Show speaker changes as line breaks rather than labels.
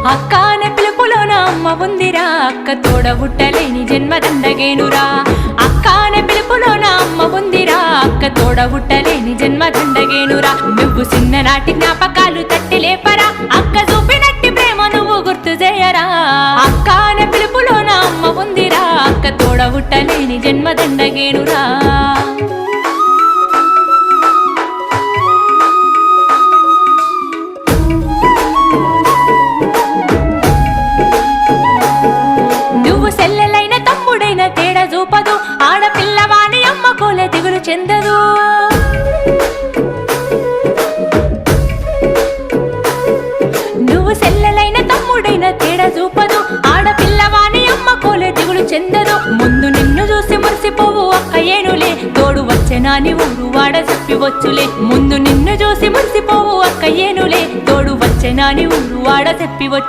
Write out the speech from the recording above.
అక్క అనే పిలుపులోన అమ్మ ఉందిరా, అక్క తోడబుట్టలేని జన్మ దండగేనురా. అక్క అనే పిలుపులోన అమ్మ ఉందిరా, అక్క తోడబుట్టలేని జన్మ దండగేనురా. నువ్వు చిన్ననాటి జ్ఞాపకాలు తట్టి లేపరా, అక్క చూపినట్టి ప్రేమ నువ్వు గుర్తు చేయరా. అక్క అనే పిలుపులోన అమ్మ ఉందిరా, అక్క తోడబుట్టలేని జన్మ దండగేనురా. సెల్లెలైన తమ్ముడైన తేడా చూపదు, ఆడపిల్లవాని అమ్మ కోలే దిగులు చెందదు. నువ్వు సెల్లెలైన తమ్ముడైన తేడా చూపదు, ఆడపిల్లవాని అమ్మ కోలే దిగులు చెందదు. ముందు నిన్ను చూసి మురిసిపోవు అక్క ఏనులే, తోడు వచ్చెనాని ఊరు వాడ చెప్పివచ్చులే. ముందు నిన్ను చూసి మురిసిపోవు అక్క ఏనులే, తోడు వచ్చెనాని ఊరు వాడ చెప్పివచ్చు.